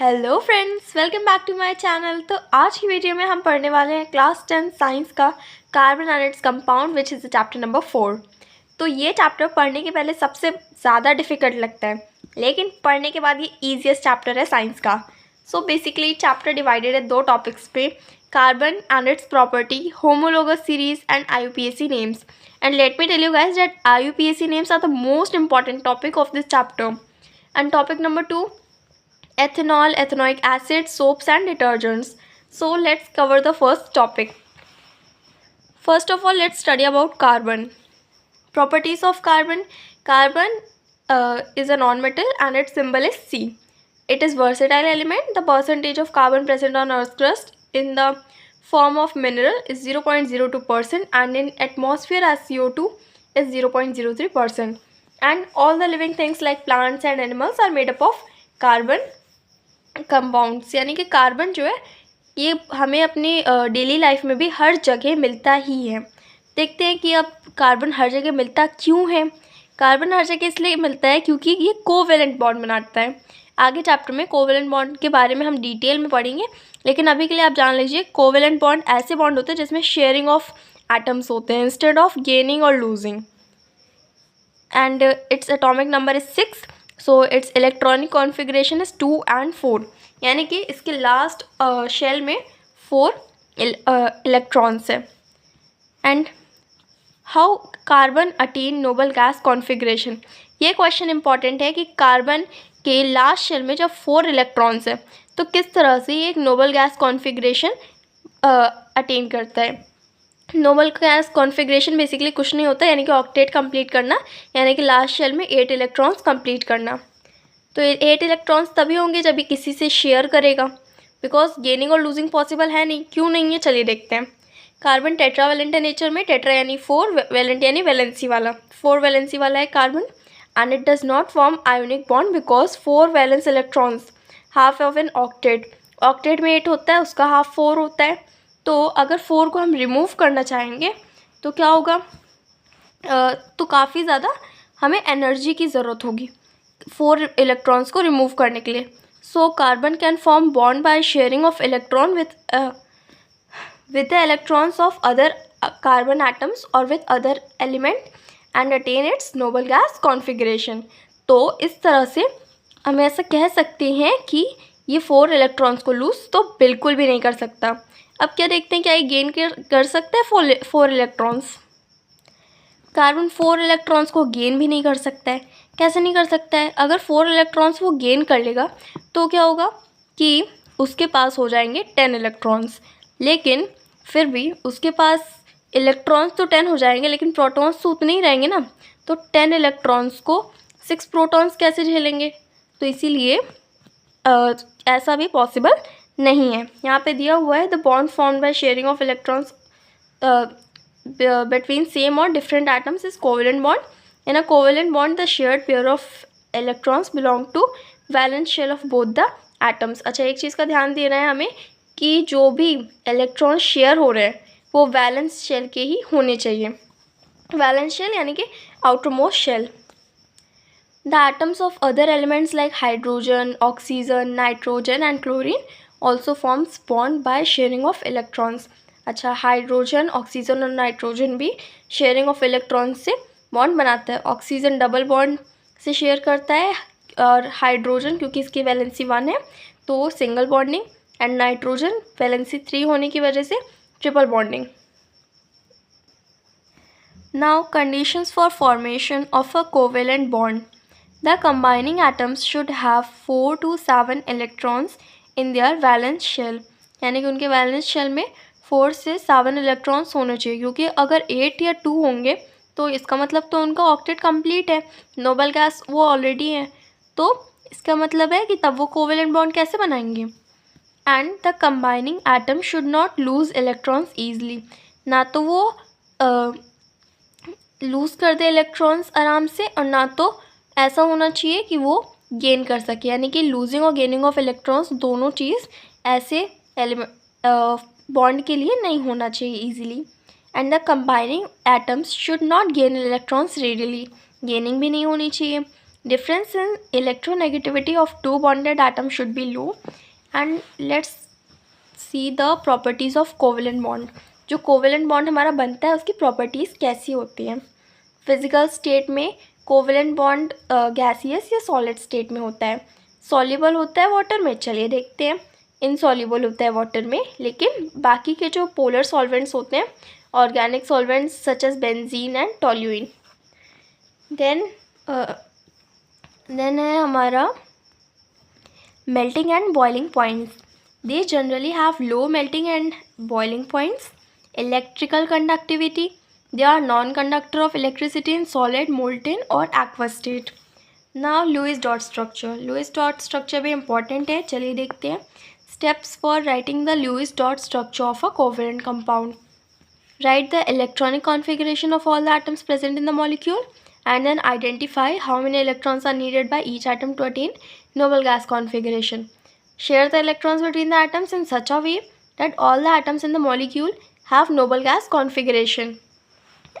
Hello friends, welcome back to my channel. तो आज की वीडियो में हम पढ़ने वाले हैं क्लास 10 साइंस का carbon and its compound which is chapter number 4। तो ये चैप्टर पढ़ने के पहले सबसे ज़्यादा डिफ़िकल्ट लगता है, लेकिन पढ़ने के बाद ये ईजीएस्ट चैप्टर है साइंस का। सो बेसिकली चैप्टर डिवाइडेड है दो टॉपिक्स पे, carbon and its property, homologous series and IUPAC names. And let me tell you guys that IUPAC names are the most important topic of this chapter. And topic number 2, ethanol, ethanoic acid, soaps and detergents. So let's cover the first topic. First of all, let's study about carbon. Properties of carbon. Carbon is a non-metal and its symbol is C. It is versatile element. The percentage of carbon present on Earth's crust in the form of mineral is 0.02% and in atmosphere as CO2 is 0.03%. And all the living things like plants and animals are made up of carbon compounds. यानी कि carbon जो है ये हमें अपनी daily life में भी हर जगह मिलता ही है। देखते हैं कि अब कार्बन हर जगह मिलता क्यों है। कार्बन हर जगह इसलिए मिलता है क्योंकि ये कोवेलेंट बॉन्ड बनाता है। आगे चैप्टर में कोवेलेंट बॉन्ड के बारे में हम डिटेल में पढ़ेंगे, लेकिन अभी के लिए आप जान लीजिए कोवेलेंट बॉन्ड ऐसे बॉन्ड होते हैं जिसमें शेयरिंग ऑफ एटम्स होते हैं इंस्टेड ऑफ गेनिंग और losing. And its atomic number is 6। So it's electronic configuration is 2 and 4, यानी कि इसके लास्ट शेल में 4 इलेक्ट्रॉन्स है। And how carbon attain noble gas configuration, ये क्वेश्चन इंपॉर्टेंट है कि कार्बन के लास्ट शेल में जब 4 इलेक्ट्रॉन्स है तो किस तरह से ये एक नोबल गैस कॉन्फ़िगरेशन अटेन करता है। नोबल गैस कॉन्फ़िगरेशन बेसिकली कुछ नहीं होता, यानी कि ऑक्टेट कंप्लीट करना, यानी कि लास्ट शेल में 8 इलेक्ट्रॉन्स कंप्लीट करना। तो 8 इलेक्ट्रॉन्स तभी होंगे जब भी किसी से शेयर करेगा, बिकॉज गेनिंग और लूजिंग पॉसिबल है नहीं। क्यों नहीं है, चलिए देखते हैं। कार्बन टेट्रावेलेंट है नेचर में। टेट्रा यानी 4, वैलेंट यानी वैलेंसी वाला। 4 वैलेंसी वाला है carbon and it does not form ionic bond because 4 valence electrons half of an octet. Octet में 8 होता है, उसका हाफ 4 होता है। तो अगर 4 को हम रिमूव करना चाहेंगे तो क्या होगा, तो काफ़ी ज़्यादा हमें एनर्जी की ज़रूरत होगी 4 इलेक्ट्रॉन्स को रिमूव करने के लिए। So carbon can form bond by sharing of electron with the electrons of other carbon atoms or with other element and attain its noble gas configuration। तो इस तरह से हम ऐसा कह सकते हैं कि ये 4 इलेक्ट्रॉन्स को लूज तो बिल्कुल भी नहीं कर सकता। अब क्या देखते हैं, क्या ये गेन कर सकता है 4 इलेक्ट्रॉन्स। कार्बन 4 इलेक्ट्रॉन्स को गेन भी नहीं कर सकता है। कैसे नहीं कर सकता है, अगर 4 इलेक्ट्रॉन्स वो गेन कर लेगा तो क्या होगा कि उसके पास हो जाएंगे 10 इलेक्ट्रॉन्स, लेकिन फिर भी उसके पास इलेक्ट्रॉन्स तो 10 हो जाएंगे लेकिन प्रोटॉन्स तो उतने ही रहेंगे ना। तो 10 इलेक्ट्रॉन्स को 6 प्रोटॉन्स कैसे झेलेंगे, तो इसीलिए ऐसा भी पॉसिबल नहीं है। यहाँ पे दिया हुआ है the bond formed by sharing of electrons between same or different atoms is covalent bond. In a covalent bond, the shared pair of electrons belong to valence shell of both the atoms। अच्छा, एक चीज़ का ध्यान देना है हमें कि जो भी इलेक्ट्रॉन शेयर हो रहे हैं वो वैलेंस शेल के ही होने चाहिए। वैलेंस शेल यानी कि outermost shell. The atoms of other elements like hydrogen, oxygen, nitrogen and chlorine also forms bond by sharing of electrons। अच्छा, हाइड्रोजन, ऑक्सीजन और नाइट्रोजन भी शेयरिंग ऑफ इलेक्ट्रॉन से बॉन्ड बनाता है। ऑक्सीजन डबल बॉन्ड से share करता है और हाइड्रोजन क्योंकि इसकी वैलेंसी 1 है तो single bonding, and nitrogen valency 3 होने की वजह से triple bonding. Now conditions for formation of a covalent bond. The combining atoms should have 4 to 7 electrons in their valence shell, यानी कि उनके वैलेंस शेल में 4 से 7 इलेक्ट्रॉन्स होने चाहिए, क्योंकि अगर 8 या 2 होंगे तो इसका मतलब तो उनका ऑक्टेट कंप्लीट है, नोबल गैस वो ऑलरेडी है। तो इसका मतलब है कि तब वो कोवेलेंट बॉन्ड कैसे बनाएंगे। And the combining atom should not lose electrons easily, ना तो वो लूज़ कर दे इलेक्ट्रॉन्स आराम से और ना तो ऐसा होना चाहिए कि वो गेन कर सके, यानी कि लूजिंग और गेनिंग ऑफ इलेक्ट्रॉन्स दोनों चीज़ ऐसे बॉन्ड के लिए नहीं होना चाहिए easily. And the combining atoms should not gain electrons readily, gaining भी नहीं होनी चाहिए। Difference in electronegativity of two bonded atoms should be low. And let's see the properties of covalent bond. जो कोवेलेंट बॉन्ड हमारा बनता है उसकी properties कैसी होती हैं. फिजिकल स्टेट में कोवेलेंट बॉन्ड गैसियस या सॉलिड स्टेट में होता है. सॉल्युबल होता है वाटर में, चलिए देखते हैं. इनसॉल्युबल होता है वाटर में, लेकिन बाकी के जो पोलर सॉल्वेंट्स होते हैं, organic solvents such as benzene and toluene. Then है हमारा melting and boiling points. They generally have low melting and boiling points. Electrical conductivity. They are non-conductor of electricity in solid, molten or aqueous state. Now Lewis dot structure. Lewis dot structure भी important है, चलिए देखते हैं. Steps for writing the Lewis dot structure of a covalent compound. Write the electronic configuration of all the atoms present in the molecule and then identify how many electrons are needed by each atom to attain noble gas configuration. Share the electrons between the atoms in such a way that all the atoms in the molecule have noble gas configuration.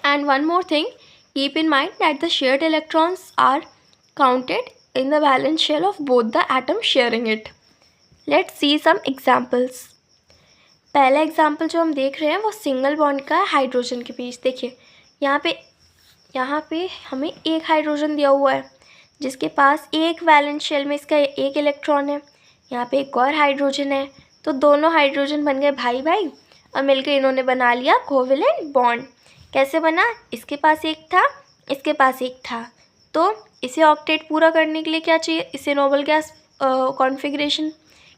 And one more thing, keep in mind that the shared electrons are counted in the valence shell of both the atoms sharing it. Let's see some examples. पहला example जो हम देख रहे हैं वो single bond का है hydrogen के बीच. देखिए यहाँ पे हमें एक हाइड्रोजन दिया हुआ है जिसके पास एक वैलेंस शेल में इसका एक इलेक्ट्रॉन है. यहाँ पे एक और हाइड्रोजन है, तो दोनों हाइड्रोजन बन गए भाई भाई और मिलकर इन्होंने बना लिया कोवेलेंट बॉन्ड. कैसे बना? इसके पास एक था, इसके पास एक था, तो इसे ऑक्टेट पूरा करने के लिए क्या चाहिए, इसे नोबल गैस कॉन्फ़िगरेशन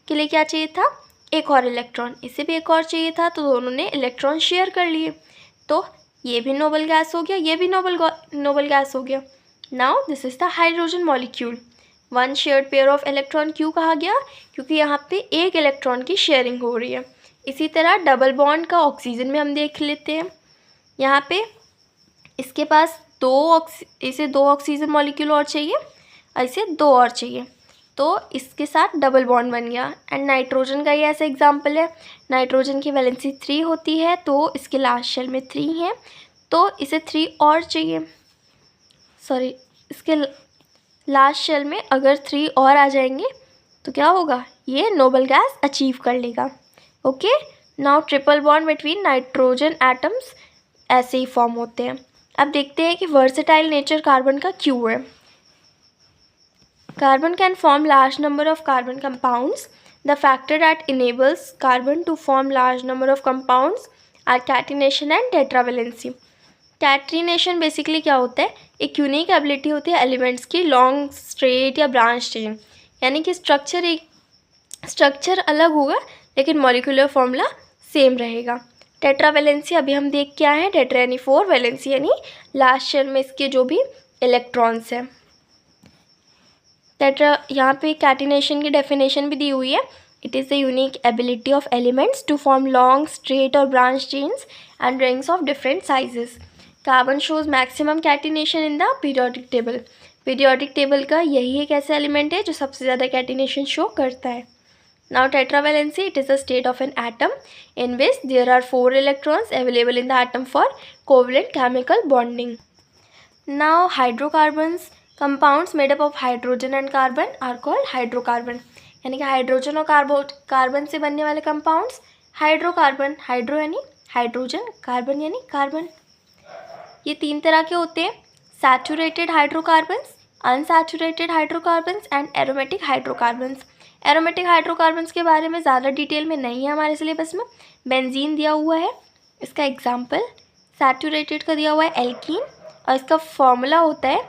के लिए क्या चाहिए था, एक और इलेक्ट्रॉन. इसे भी एक और चाहिए था, तो दोनों ने इलेक्ट्रॉन शेयर कर लिए, तो ये भी नोबल गैस हो गया, ये भी नोबल गैस हो गया. Now this is the hydrogen molecule. One shared pair of electron क्यों कहा गया? क्योंकि यहाँ पे एक इलेक्ट्रॉन की शेयरिंग हो रही है. इसी तरह डबल बॉन्ड का ऑक्सीजन में हम देख लेते हैं. यहाँ पे इसके पास इसे दो ऑक्सीजन मॉलिक्यूल और चाहिए, ऐसे दो और चाहिए, तो इसके साथ डबल बॉन्ड बन गया. एंड नाइट्रोजन का ये ऐसा एग्जाम्पल है. नाइट्रोजन की वैलेंसी 3 होती है, तो इसके लास्ट शेल में 3 है, तो इसे 3 और चाहिए. सॉरी, इसके लास्ट शेल में अगर 3 और आ जाएंगे तो क्या होगा, ये नोबल गैस अचीव कर लेगा. Okay, now triple bond between nitrogen atoms ऐसे ही फॉर्म होते हैं. अब देखते हैं कि वर्सेटाइल नेचर कार्बन का क्यों है. Carbon can form large number of carbon compounds. The factor that enables carbon to form large number of compounds are catenation and tetravalency. Catenation basically क्या होता है, एक यूनिक एबिलिटी होती है एलिमेंट्स की लॉन्ग स्ट्रेट या ब्रांच चेन, यानी कि स्ट्रक्चर अलग होगा लेकिन मॉलिक्यूलर फॉर्मूला सेम रहेगा. टेट्रावेलेंसी अभी हम देख के आए हैं. टेट्रा यानी 4, वैलेंसी यानी लास्ट शेल में इसके जो भी इलेक्ट्रॉन्स हैं. टेट्रा यहाँ पे कैटिनेशन की डेफिनेशन भी दी हुई है. It is the unique ability of elements to form long straight और branch chains and rings of different sizes. Carbon shows maximum catenation in the periodic table. Periodic table का यही एक ऐसा एलिमेंट है जो सबसे ज़्यादा कैटिनेशन शो करता है. Now tetravalency, it is the state of an atom in which there are 4 electrons available in the atom for covalent chemical bonding. Now hydrocarbons, compounds made up of hydrogen and carbon are called hydrocarbon. यानी कि hydrogen और carbon से बनने वाले compounds hydrocarbon. Hydro यानी hydrogen, carbon यानी carbon. ये 3 तरह के होते हैं, saturated hydrocarbons, unsaturated hydrocarbons and aromatic hydrocarbons. Aromatic hydrocarbons के बारे में ज़्यादा डिटेल में नहीं है हमारे सिलेबस में. बेंजीन दिया हुआ है, इसका एग्जाम्पल. सैचुरेटेड का दिया हुआ है एल्कीन और इसका फॉर्मूला होता है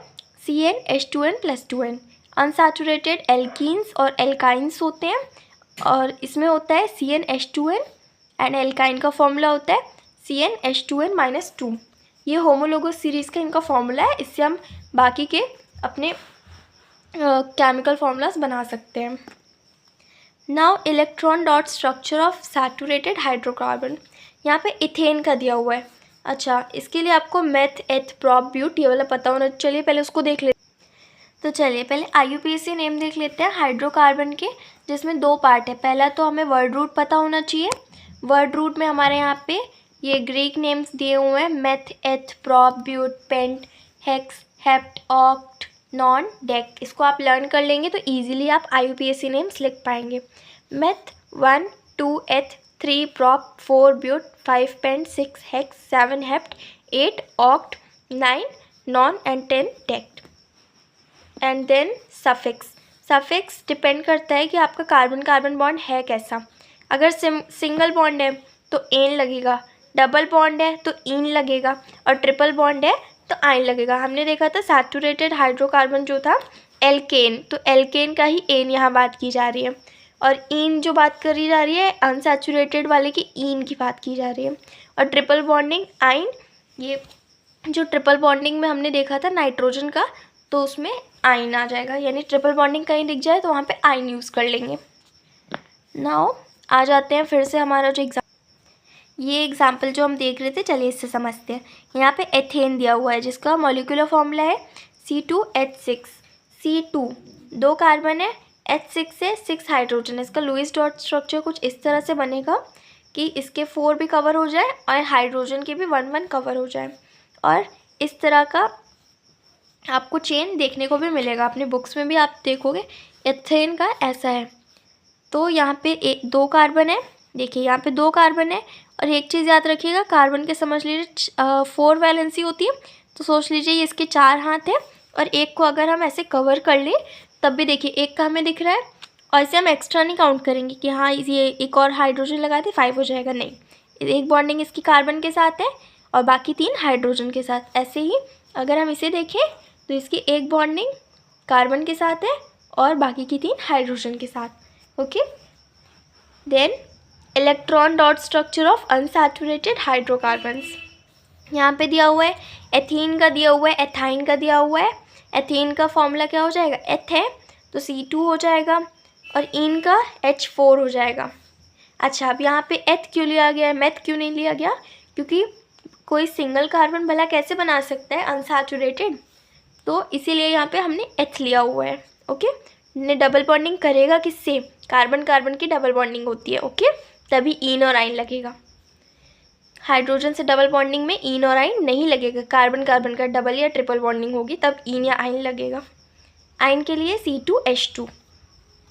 CnH2n+2n. अनसैचुरेटेड एल्कीन्स और एल्काइंस होते हैं और इसमें होता है CnH2n एंड एल्काइन का फॉर्मूला होता है CnH2n-2. ये होमोलोगस सीरीज़ का इनका फॉर्मूला है. इससे हम बाकी के अपने केमिकल फॉर्मूलाज बना सकते हैं. Now electron dot structure of saturated hydrocarbon. यहाँ पे इथेन का दिया हुआ है. अच्छा, इसके लिए आपको मेथ, एथ, प्रॉप, ब्यूट ये वाला पता होना. चलिए पहले उसको देख लेते. तो चलिए पहले IUPAC नेम देख लेते हैं हाइड्रोकार्बन के, जिसमें 2 पार्ट है. पहला तो हमें वर्ड रूट पता होना चाहिए. वर्ड रूट में हमारे यहाँ पे ये ग्रीक नेम्स दिए हुए हैं, meth, eth, prop, but, pent, hex, hept, oct, non dec, इसको आप लर्न कर लेंगे तो ईजिली आप IUPAC नेम्स लिख पाएंगे। Meth 1 2 eth 3 prop 4 but 5 pent 6 hex 7 hept 8 oct 9 non and 10 dec. And then suffix, suffix depend करता है कि आपका कार्बन कार्बन बॉन्ड है कैसा। अगर सिंगल बॉन्ड है तो एन लगेगा, डबल बॉन्ड है तो इन लगेगा, और ट्रिपल बॉन्ड है तो आइन लगेगा। हमने देखा था सैचुरेटेड हाइड्रोकार्बन जो था एल्केन, तो एल्केन का ही एन यहाँ बात की जा रही है, और इन जो बात करी जा रही है अनसैचुरेटेड वाले की इन की बात की जा रही है। और ट्रिपल बॉन्डिंग आइन, ये जो ट्रिपल बॉन्डिंग में हमने देखा था नाइट्रोजन का, तो उसमें आइन आ जाएगा, यानी ट्रिपल बॉन्डिंग कहीं दिख जाए तो वहाँ पे आइन यूज़ कर लेंगे। नाउ आ जाते हैं फिर से हमारा जो ये एग्जाम्पल जो हम देख रहे थे, चलिए इससे समझते हैं। यहाँ पे एथेन दिया हुआ है जिसका मॉलिक्यूलर फॉर्मूला है C2H6। C2 2 कार्बन है, H6 से 6 हाइड्रोजन है। इसका लुईस डॉट स्ट्रक्चर कुछ इस तरह से बनेगा कि इसके 4 भी कवर हो जाए और हाइड्रोजन के भी 1 कवर हो जाए, और इस तरह का आपको चेन देखने को भी मिलेगा। अपने बुक्स में भी आप देखोगे एथेन का ऐसा है। तो यहाँ पे 2 कार्बन है, देखिए यहाँ पे 2 कार्बन है, और एक चीज़ याद रखिएगा, कार्बन के समझ लीजिए 4 वैलेंसी होती है, तो सोच लीजिए ये इसके 4 हाथ है, और एक को अगर हम ऐसे कवर कर लें तब भी देखिए एक का हमें दिख रहा है, और इसे हम एक्स्ट्रा नहीं काउंट करेंगे कि हाँ ये एक और हाइड्रोजन लगा दे 5 हो जाएगा, नहीं, एक बॉन्डिंग इसकी कार्बन के साथ है और बाकी 3 हाइड्रोजन के साथ। ऐसे ही अगर हम इसे देखें तो इसकी एक बॉन्डिंग कार्बन के साथ है और बाकी की 3 हाइड्रोजन के साथ। Okay, then electron dot structure of unsaturated hydrocarbons, यहाँ पे दिया हुआ है एथीन का दिया हुआ है, एथाइन का दिया हुआ है। एथीन का फॉर्मूला क्या हो जाएगा, एथ है तो C2 हो जाएगा, और इन का H4 हो जाएगा। अच्छा, अब यहाँ पे एथ क्यों लिया गया है, मेथ क्यों नहीं लिया गया, क्योंकि कोई सिंगल कार्बन भला कैसे बना सकता है अनसैचुरेटेड, तो इसीलिए यहाँ पे हमने एथ लिया हुआ है। ओके, ने डबल बॉन्डिंग करेगा किससे, कार्बन कार्बन की डबल बॉन्डिंग होती है। ओके, तभी इन और आइन लगेगा। हाइड्रोजन से डबल बॉन्डिंग में इन और आइन नहीं लगेगा, कार्बन कार्बन का डबल या ट्रिपल बॉन्डिंग होगी तब इन या आइन लगेगा। आइन के लिए C2H2,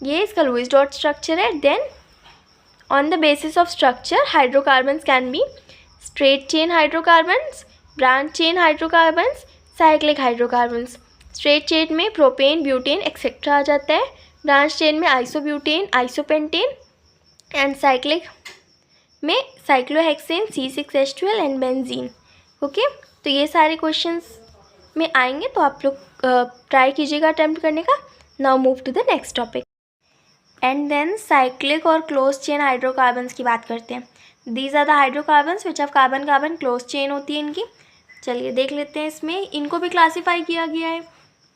ये इसका लुईस डॉट स्ट्रक्चर है। Then on the basis of structure hydrocarbons can be straight chain hydrocarbons, branch chain hydrocarbons, cyclic hydrocarbons. Straight chain में प्रोपेन, ब्यूटेन एक्सेट्रा आ जाता है, ब्रांच चेन में आइसोब्यूटेन, आइसोपेंटेन, एंड साइक्लिक में cyclohexane, C6H12 and benzene. Okay, तो ये सारे questions में आएंगे, तो आप लोग ट्राई कीजिएगा अटेम्प्ट करने का। Now move to the next topic, and then cyclic और क्लोज चेन हाइड्रोकार्बन्स की बात करते हैं। These are the hydrocarbons which have carbon carbon close chain होती है इनकी। चलिए देख लेते हैं, इसमें इनको भी क्लासीफाई किया गया है,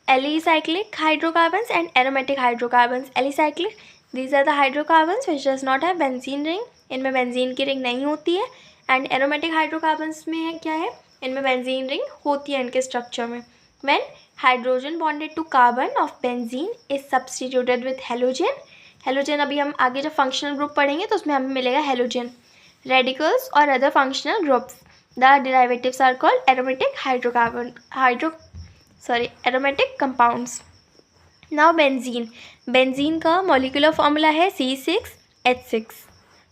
alicyclic hydrocarbons and aromatic hydrocarbons. Alicyclic, these are the hydrocarbons which does not have benzene ring, इनमें बेंजीन की रिंग नहीं होती है। एंड एरोमेटिक हाइड्रोकार्बन्स में है क्या है, इनमें बेंजीन रिंग होती है इनके स्ट्रक्चर में। When hydrogen bonded to carbon of benzene is substituted with halogen, halogen अभी हम आगे जब फंक्शनल ग्रुप पढ़ेंगे तो उसमें हमें मिलेगा हेलोजन, रेडिकल्स और other functional groups, the derivatives are called aromatic hydrocarbon aromatic compounds. Now benzene, benzene का मॉलिक्यूलर फॉर्मूला है C6H6,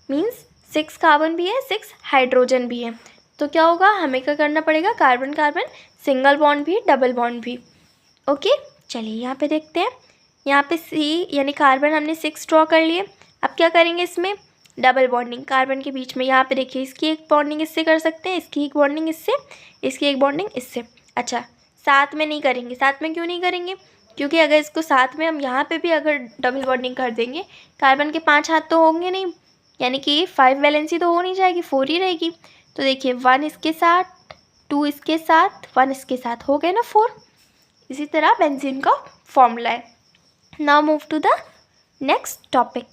मीन्स 6 कार्बन भी है 6 हाइड्रोजन भी है। तो क्या होगा, हमें क्या करना पड़ेगा, कार्बन कार्बन सिंगल बॉन्ड भी डबल बॉन्ड भी। ओके, चलिए यहाँ पे देखते हैं, यहाँ पे C यानी कार्बन हमने 6 ड्रॉ कर लिए। अब क्या करेंगे, इसमें डबल बॉन्डिंग कार्बन के बीच में, यहाँ पे देखिए इसकी एक बॉन्डिंग इससे कर सकते हैं, इसकी एक बॉन्डिंग इससे, इसकी एक बॉन्डिंग इससे। अच्छा, साथ में नहीं करेंगे, साथ में क्यों नहीं करेंगे, क्योंकि अगर इसको साथ में हम यहाँ पे भी अगर डबल बॉन्डिंग कर देंगे, कार्बन के 5 हाथ तो होंगे नहीं, यानी कि 5 वैलेंसी तो हो नहीं जाएगी, 4 ही रहेगी। तो देखिए 1 इसके साथ, 2 इसके साथ, 1 इसके साथ, हो गए ना 4। इसी तरह बेंजीन का फॉर्मूला है। Now move to the next topic,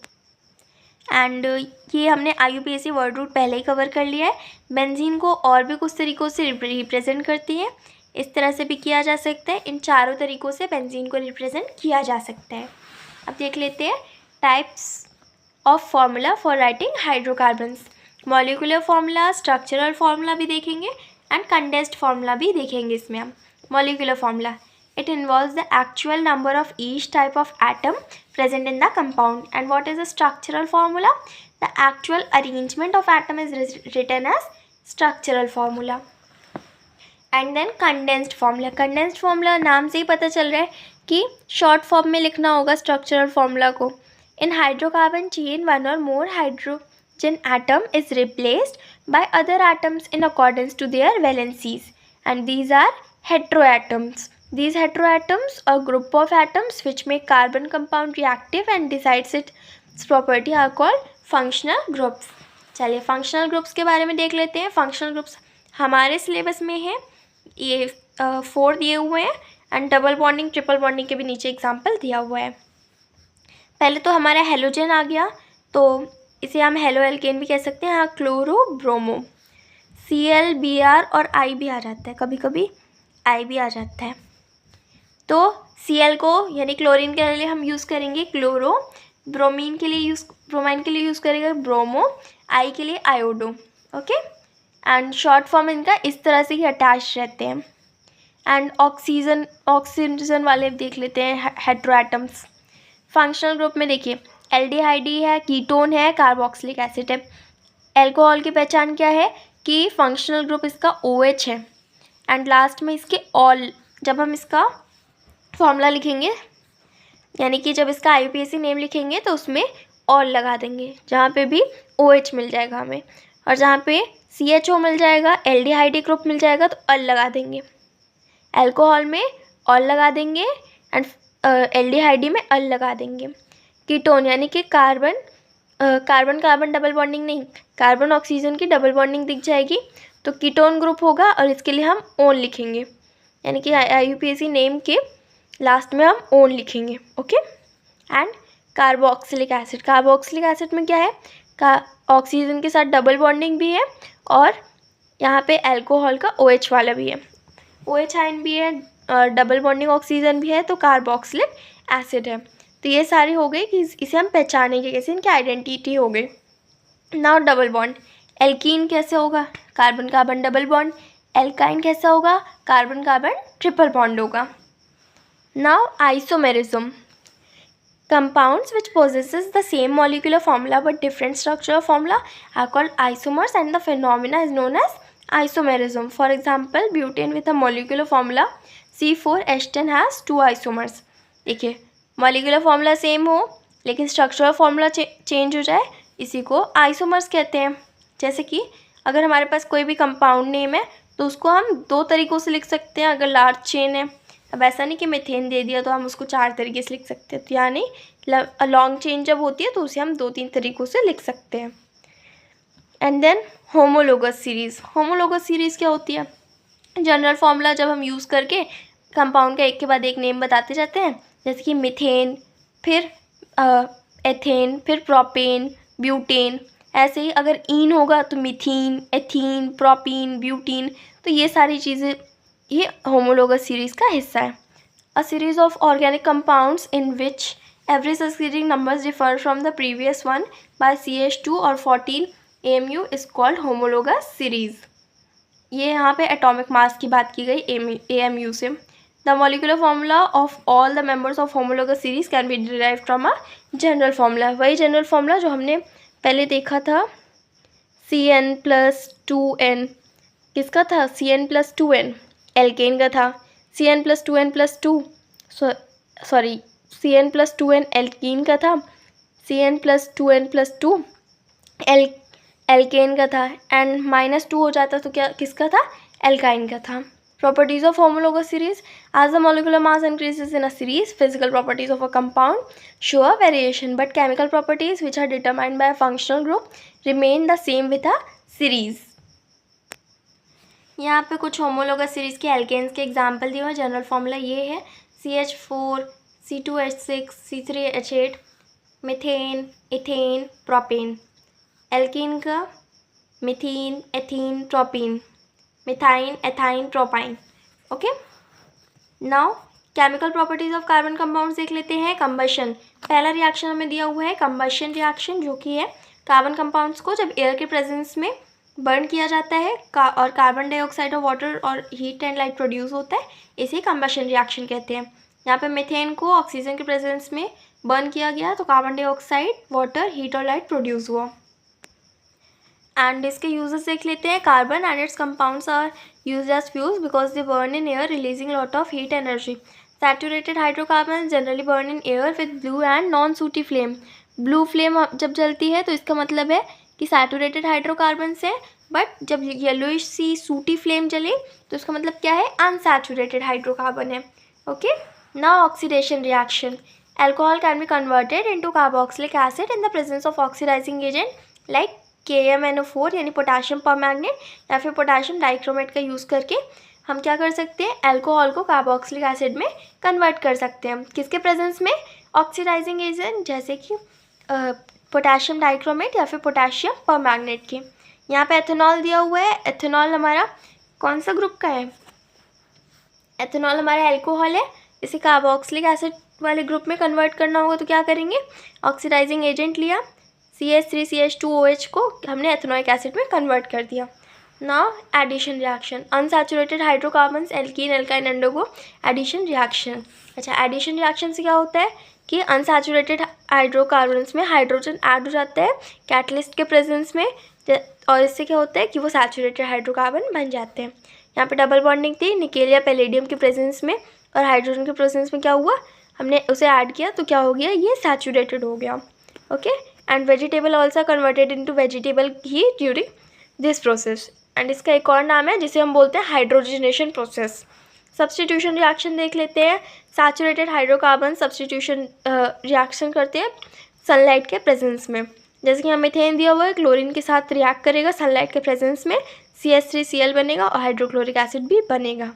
and ये हमने IUPAC वर्ड रूट पहले ही कवर कर लिया है। बेंजीन को और भी कुछ तरीक़ों से रिप्रेजेंट करती है, इस तरह से भी किया जा सकता है, इन चारों तरीक़ों से बेंजीन को रिप्रेजेंट किया जा सकता है। अब देख लेते हैं types of formula for writing hydrocarbons. Molecular formula, structural formula भी देखेंगे एंड कंडेंस्ड फार्मूला भी देखेंगे इसमें हम। Molecular formula It involves the actual number of each type of atom present in the compound. And what is the structural formula? The actual arrangement of atom is written as structural formula. And then condensed formula. Condensed formula नाम से ही पता चल रहा है कि short form में लिखना होगा स्ट्रक्चरल फार्मूला को. इन हाइड्रोकार्बन चेन वन और more hydrogen atom is replaced by other atoms in accordance to their valencies and these are heteroatoms. These heteroatoms are group of atoms which make carbon compound reactive and decides its property are called functional groups. चलिए functional groups के बारे में देख लेते हैं. functional groups हमारे syllabus में है, ये 4 दिए हुए हैं and double bonding triple bonding के भी नीचे एग्जाम्पल दिया हुआ है. पहले तो हमारा हेलोजन आ गया, तो इसे हम हेलो एल्केन भी कह सकते हैं. यहाँ क्लोरो ब्रोमो, Cl Br और I भी आ जाता है, कभी कभी I भी आ जाता है. तो Cl को यानी क्लोरीन के लिए हम यूज़ करेंगे क्लोरो, ब्रोमाइन के लिए यूज़ करेंगे ब्रोमो, I के लिए iodo. Okay, and short form इनका इस तरह से ही अटैच रहते हैं. एंड ऑक्सीजन वाले देख लेते हैं हेट्रोएटम्स. फंक्शनल ग्रुप में देखिए एल्डिहाइड है, कीटोन है, कार्बोक्सिलिक एसिड है. एल्कोहल की पहचान क्या है कि फंक्शनल ग्रुप इसका OH है एंड लास्ट में इसके ऑल. जब हम इसका फॉर्मूला लिखेंगे यानी कि जब इसका IUPAC नेम लिखेंगे तो उसमें ऑल लगा देंगे, जहाँ पे भी OH मिल जाएगा हमें, और जहाँ पे CHO मिल जाएगा, एल्डिहाइड ग्रुप मिल जाएगा तो अल लगा देंगे. अल्कोहल में ऑल लगा देंगे एंड एल्डिहाइड में अल लगा देंगे. कीटोन यानी कि कार्बन डबल बॉन्डिंग नहीं, कार्बन ऑक्सीजन की डबल बॉन्डिंग दिख जाएगी तो कीटोन ग्रुप होगा और इसके लिए हम ओन लिखेंगे, यानी कि IUPAC नेम के लास्ट में हम ओन लिखेंगे. ओके, एंड कार्बोक्सिलिक एसिड में क्या है, ऑक्सीजन के साथ डबल बॉन्डिंग भी है और यहाँ पे अल्कोहल का OH वाला भी है, OH आयन भी है, डबल बॉन्डिंग ऑक्सीजन भी है, तो कार्बोक्सिलिक एसिड है. तो ये सारी हो गई कि इसे हम पहचानेंगे कैसे, इनकी आइडेंटिटी हो गई. Now double bond. एल्कीन कैसे होगा, carbon carbon double bond. Alkyne कैसा होगा, कार्बन कार्बन ट्रिपल बॉन्ड होगा. Now isomerism. Compounds which possesses the same molecular formula but different structural formula are called isomers and the phenomena is known as isomerism. For example, butane with a molecular formula C4H10 has 2 isomers. देखिए molecular formula same हो लेकिन structural formula change हो जाए, इसी को isomers कहते हैं. जैसे कि अगर हमारे पास कोई भी compound नेम है तो उसको हम 2 तरीक़ों से लिख सकते हैं. अगर लार्ज चेन है, अब ऐसा नहीं कि मीथेन दे दिया तो हम उसको 4 तरीके से लिख सकते हैं, तो यानी लॉन्ग चेन जब होती है तो उसे हम 2-3 तरीक़ों से लिख सकते हैं. एंड देन होमोलोगस सीरीज़ क्या होती है, जनरल फार्मूला जब हम यूज़ करके कंपाउंड का एक के बाद एक नेम बताते जाते हैं, जैसे कि मीथेन, फिर एथेन, फिर प्रोपेन, ब्यूटेन. ऐसे ही अगर ईन होगा तो मीथीन, एथीन, प्रोपीन, ब्यूटीन. तो ये सारी चीज़ें ये होमोलोगस सीरीज़ का हिस्सा है. A series of organic compounds in which every succeeding numbers differ from the previous one by CH2 और 14 AMU is called homologous series. ये यहाँ पे एटॉमिक मास की बात की गई AMU से. The molecular formula of all the members of homologous series can be derived from a general formula. वही जनरल फार्मूला जो हमने पहले देखा था, CN+2N. किसका था, CN+2N एल्केन का था. CN+2N+2 CN+2N एल्कीन का था. CN+2N+2 एल्केन का था. एंड -2 हो जाता तो क्या किसका था, एल्काइन का था. Properties of homologous series. As the molecular mass increases in a series, physical properties of a compound show a variation but chemical properties which are determined by a functional group remain the same with a series. यहाँ पे कुछ homologous series के alkanes के example दिए हुए हैं. General formula ये है CH4, C2H6, C3H8, methane, ethane, propane. Alkene का methene, ethene, propene, methyne, ethyne, propyne. Okay, now chemical properties of carbon compounds देख लेते हैं. कंबशन. पहला रिएक्शन हमें दिया हुआ है कंबशन रिएक्शन, जो कि है कार्बन कंपाउंड्स को जब एयर के प्रेजेंस में बर्न किया जाता है और कार्बन डाइऑक्साइड और वाटर और हीट एंड लाइट प्रोड्यूस होता है, इसे कंबशन रिएक्शन कहते हैं। यहाँ पे मीथेन को ऑक्सीजन के प्रेजेंस में बर्न किया गया तो कार्बन डाइऑक्साइड, वाटर, हीट और लाइट प्रोड्यूस हुआ। एंड इसके यूजेस देख लेते हैं। Carbon and its compounds are used as fuels because they burn in air releasing lot of heat energy. Saturated hydrocarbon generally burn in air with blue and non sooty flame. Blue flame जब जलती है तो इसका मतलब है कि saturated hydrocarbon है, but जब येलोइश सी सूटी फ्लेम जले तो इसका मतलब क्या है, अनसैचुरेटेड हाइड्रोकार्बन है। Okay, now oxidation reaction. Alcohol can be converted into carboxylic acid in the presence of oxidising agent like KMnO4 यानी पोटाशियम परमैंगनेट या फिर पोटाशियम डाइक्रोमेट का यूज़ करके हम क्या कर सकते हैं, एल्कोहल को कार्बोक्सिलिक एसिड में कन्वर्ट कर सकते हैं। किसके प्रेजेंस में, ऑक्सीडाइजिंग एजेंट जैसे कि पोटाशियम डाइक्रोमेट या फिर पोटाशियम परमैंगनेट के। यहाँ पे एथेनॉल दिया हुआ है। एथेनॉल हमारा कौन सा ग्रुप का है, एथेनॉल हमारा एल्कोहल है, इसे कार्बोक्सिलिक एसिड वाले ग्रुप में कन्वर्ट करना होगा तो क्या करेंगे, ऑक्सीडाइजिंग एजेंट लिया, CH3CH2OH को हमने एथेनोइक एसिड में कन्वर्ट कर दिया। Now addition reaction. Unsaturated hydrocarbons alkene alkyne undergo addition reaction. अच्छा, एडिशन रिएक्शन से क्या होता है कि अनसैचुरेटेड हाइड्रोकार्बन्स में हाइड्रोजन ऐड हो जाता है कैटलिस्ट के प्रेजेंस में, और इससे क्या होता है कि वो सैचुरेटेड हाइड्रोकार्बन बन जाते हैं। यहाँ पे डबल बॉन्डिंग थी निकेल या पैलेडियम के प्रेजेंस में, और हाइड्रोजन के प्रेजेंस में क्या हुआ, हमने उसे ऐड किया तो क्या हो गया, ये सैचुरेटेड हो गया। Okay, and vegetable also converted into vegetable he during this process. And इसका एक और नाम है जिसे हम बोलते हैं हाइड्रोजनेशन प्रोसेस। सब्स्टिट्यूशन रिएक्शन देख लेते हैं। सैचुरेटेड हाइड्रोकार्बन सब्स्टिट्यूशन रिएक्शन करते हैं सनलाइट के प्रेजेंस में। जैसे कि यहाँ मीथेन दिया हुआ है, क्लोरीन के साथ रिएक्ट करेगा सनलाइट के प्रेजेंस में, CH3Cl बनेगा और हाइड्रोक्लोरिक एसिड भी बनेगा।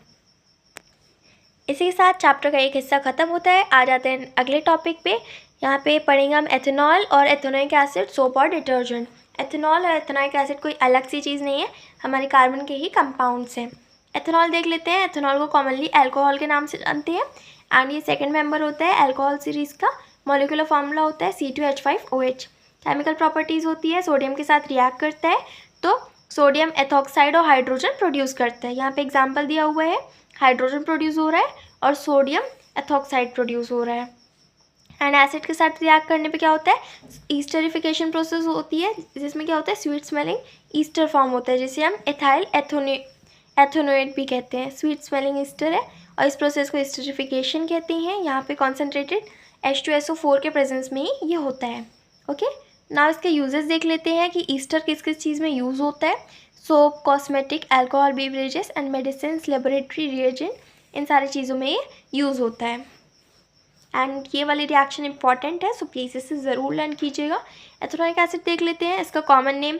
इसी के साथ चैप्टर का एक हिस्सा खत्म होता है। आ जाते हैं अगले टॉपिक पे। यहाँ पे पढ़ेंगे हम एथेनॉल और एथेनोइक एसिड, सोप और डिटर्जेंट। एथेनॉल और एथेनोइक एसिड कोई अलग सी चीज़ नहीं है, हमारे कार्बन के ही कंपाउंड्स हैं। एथेनॉल देख लेते हैं। एथेनॉल को कॉमनली अल्कोहल के नाम से जानते हैं एंड ये सेकंड मेंबर होता है अल्कोहल सीरीज़ का। मॉलिक्यूलर फार्मूला होता है C2H5OH। केमिकल प्रॉपर्टीज़ होती है, सोडियम के साथ रिएक्ट करता है तो सोडियम एथॉक्साइड और हाइड्रोजन प्रोड्यूस करता है। यहाँ पे एग्जाम्पल दिया हुआ है, हाइड्रोजन प्रोड्यूस हो रहा है और सोडियम एथॉक्साइड प्रोड्यूस हो रहा है। एंड एसिड के साथ रिएक्ट करने पे क्या होता है, ईस्टरिफिकेशन प्रोसेस होती है जिसमें क्या होता है, स्वीट स्मेलिंग ईस्टर फॉर्म होता है जिसे हम एथाइल एथेनोएट भी कहते हैं। स्वीट स्मेलिंग ईस्टर है और इस प्रोसेस को ईस्टरिफिकेशन कहते हैं। यहाँ पे कॉन्सेंट्रेटेड H2SO4 के प्रेजेंस में ही ये होता है। ओके, नाउ इसके यूजेस देख लेते हैं कि ईस्टर किस किस चीज़ में यूज़ होता है। Soap, cosmetic, alcohol beverages and medicine, laboratory reagent, इन सारी चीज़ों में ये यूज़ होता है। एंड ये वाली रिएक्शन इंपॉर्टेंट है, सो प्लीज़ इसे ज़रूर लर्न कीजिएगा। एथेनोइक एसिड देख लेते हैं। इसका कॉमन नेम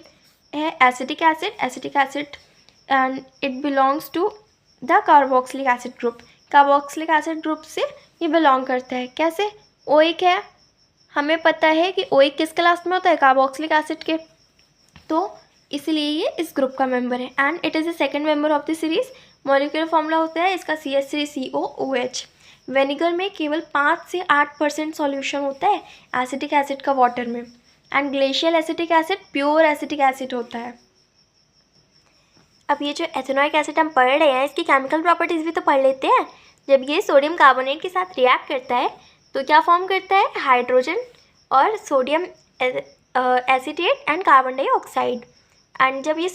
है acetic acid. Acetic acid and it belongs to the carboxylic acid group. Carboxylic acid group से ये बिलोंग करता है। कैसे, ओइक है, हमें पता है कि ओइक किस क्लास में होता है, कार्बोक्सिलिक एसिड के, तो इसलिए ये इस ग्रुप का मेंबर है। And it is the second member of the series. Molecular formula होता है इसका CH3COOH। विनेगर में केवल 5 से 8% सॉल्यूशन होता है एसिटिक एसिड का वाटर में। And glacial acetic acid pure acetic acid होता है। अब ये जो एथेनोइक एसिड हम पढ़ रहे हैं इसकी केमिकल प्रॉपर्टीज़ भी तो पढ़ लेते हैं। जब ये सोडियम कार्बोनेट के साथ रिएक्ट करता है तो क्या फॉर्म करता है, हाइड्रोजन और sodium acetate and carbon dioxide. And जब ये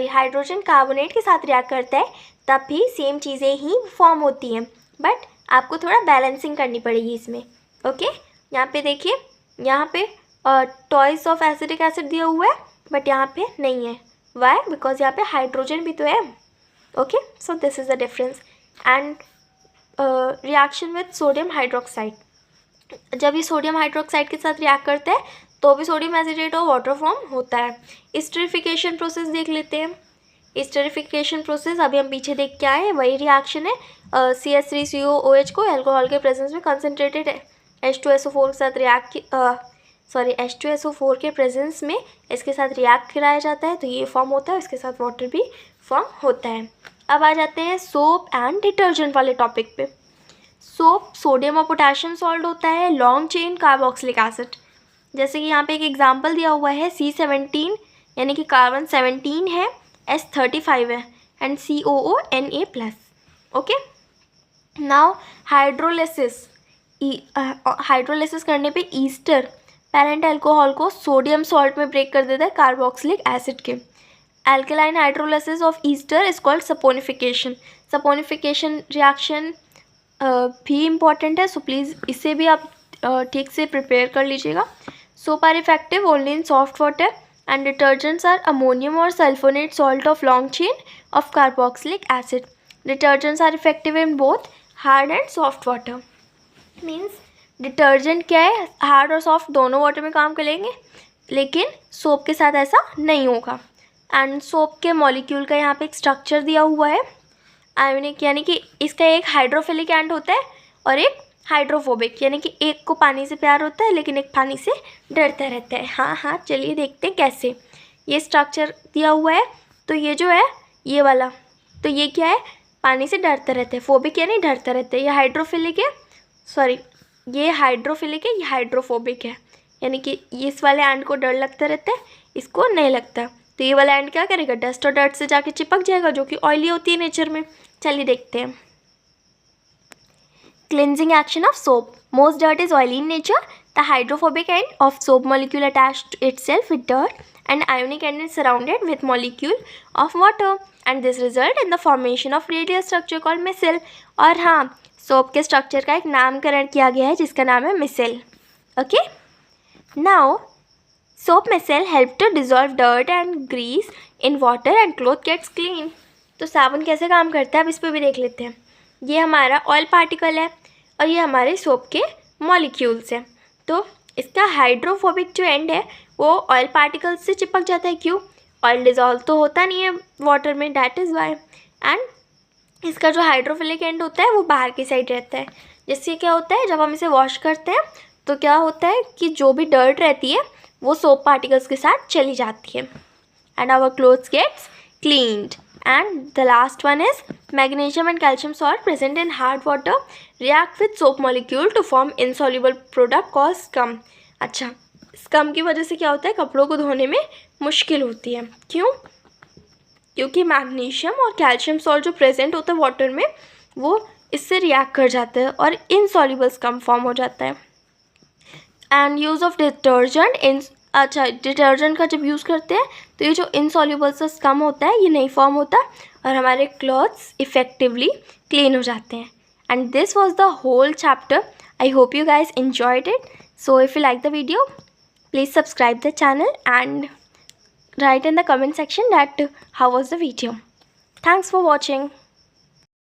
हाइड्रोजन कार्बोनेट के साथ रिएक्ट करता है तब भी सेम चीज़ें ही फॉर्म होती हैं, बट आपको थोड़ा बैलेंसिंग करनी पड़ेगी इसमें। ओके, यहाँ पे देखिए, यहाँ पे टॉइस ऑफ एसिटिक एसिड दिया हुआ है बट यहाँ पे नहीं है। वाई, बिकॉज यहाँ पे हाइड्रोजन भी तो है। Okay, so this is the difference. And reaction with sodium hydroxide, जब ये सोडियम हाइड्रोक्साइड के साथ रिएक्ट करता है तो भी सोडियम एसिटेट और वाटर फॉर्म होता है। ईस्टरिफिकेशन प्रोसेस देख लेते हैं। ईस्टरिफिकेशन प्रोसेस अभी हम पीछे देख के आए, वही रिएक्शन है। CH3COOH को अल्कोहल के प्रेजेंस में कंसनट्रेटेड H2SO4 के साथ H2SO4 के प्रेजेंस में इसके साथ रिएक्ट कराया जाता है तो ये फॉर्म होता है, इसके साथ वाटर भी फॉर्म होता है। अब आ जाते हैं सोप एंड डिटर्जेंट वाले टॉपिक पे। सोप सोडियम और पोटेशियम सॉल्ट होता है, लॉन्ग चेन कार्बोक्सिलिक एसिड। जैसे कि यहाँ पे एक एग्जांपल दिया हुआ है C17 यानी कि कार्बन 17 है, S35 है and COONA+. Okay. Now hydrolysis. Hydrolysis करने पे ईस्टर पेरेंट अल्कोहल को सोडियम सॉल्ट में ब्रेक कर देता है कार्बोक्सिलिक एसिड के. Alkaline hydrolysis of Easter is called saponification. Saponification reaction भी इम्पॉर्टेंट है, सो प्लीज़ इसे भी आप ठीक से प्रिपेयर कर लीजिएगा. Soap are effective only in soft water and detergents are ammonium और sulphonate salt of long chain of carboxylic acid. Detergents are effective in both hard and soft water. Means detergent क्या है, hard और soft दोनों water में काम करेंगे, लेकिन soap के साथ ऐसा नहीं होगा. एंड सोप के मॉलिक्यूल का यहाँ पे एक स्ट्रक्चर दिया हुआ है आयोनिक, यानी कि इसका एक हाइड्रोफिलिक एंड होता है और एक हाइड्रोफोबिक, यानी कि एक को पानी से प्यार होता है लेकिन एक पानी से डरता रहता है. हाँ, चलिए देखते हैं कैसे. ये स्ट्रक्चर दिया हुआ है, तो ये जो है ये वाला, तो ये क्या है, पानी से डरता रहता है. फोबिक यानी डरता रहता है. ये हाइड्रोफिलिक है, सॉरी ये हाइड्रोफिलिक है, ये हाइड्रोफोबिक है, यानी कि इस वाले एंड को डर लगता रहता है, इसको नहीं लगता. तो ये वाला एंड क्या करेगा, डस्ट और डर्ट से जाके चिपक जाएगा, जो कि ऑयली होती है नेचर में. चलिए देखते हैं. Cleansing action of soap. Most dirt is oily in nature. The hydrophobic end of soap molecule attached to itself with dirt and ionic end is surrounded with molecule of water and this result in the formation of radial structure called micelle. और हाँ, soap के structure का एक नामकरण किया गया है जिसका नाम है micelle. Okay. Now soap micelle help to dissolve dirt and grease in water and cloth gets clean. तो साबुन कैसे काम करता है अब इस पर भी देख लेते हैं. ये हमारा ऑयल पार्टिकल है और ये हमारे सोप के मॉलिक्यूल्स हैं. तो इसका हाइड्रोफोबिक जो एंड है वो ऑयल पार्टिकल्स से चिपक जाता है. क्यों, ऑयल डिजॉल्व तो होता नहीं है वाटर में, डैट इज़ वाई. एंड इसका जो हाइड्रोफिलिक एंड होता है वो बाहर की साइड रहता है. जिससे क्या होता है, जब हम इसे वॉश करते हैं तो क्या होता है कि जो भी डर्ट रहती है वो सोप पार्टिकल्स के साथ चली जाती है and our clothes gets cleaned. And the last one is magnesium and calcium salt present in hard water react with soap molecule to form insoluble product called scum. अच्छा, scum की वजह से क्या होता है, कपड़ों को धोने में मुश्किल होती है. क्यों, क्योंकि मैग्नीशियम और कैल्शियम सॉल्ट जो प्रेजेंट होता है वाटर में वो इससे रिएक्ट कर जाता है और इनसॉल्युबल स्कम फॉर्म हो जाता है. एंड यूज़ ऑफ डिटर्जेंट इन, अच्छा डिटर्जेंट का जब यूज़ करते हैं तो ये जो इनसॉल्युबल सा स्कम होता है ये नहीं फॉर्म होता और हमारे क्लॉथ्स इफेक्टिवली क्लीन हो जाते हैं. And this was the whole chapter. I hope you guys enjoyed it. So if you like the video, please subscribe the channel and write in the comment section that how was the video. Thanks for watching.